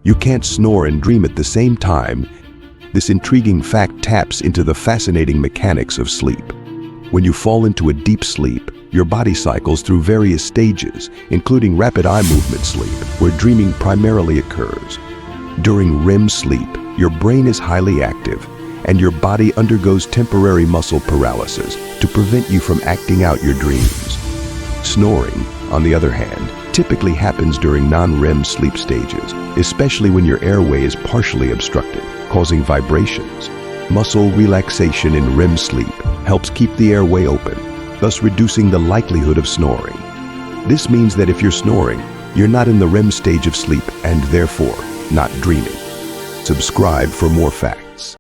You can't snore and dream at the same time. This intriguing fact taps into the fascinating mechanics of sleep. When you fall into a deep sleep, your body cycles through various stages, including rapid eye movement sleep, where dreaming primarily occurs. During REM sleep, your brain is highly active, and your body undergoes temporary muscle paralysis to prevent you from acting out your dreams. Snoring, on the other hand, typically happens during non-REM sleep stages, especially when your airway is partially obstructed, causing vibrations. Muscle relaxation in REM sleep helps keep the airway open, thus reducing the likelihood of snoring. This means that if you're snoring, you're not in the REM stage of sleep and therefore not dreaming. Subscribe for more facts.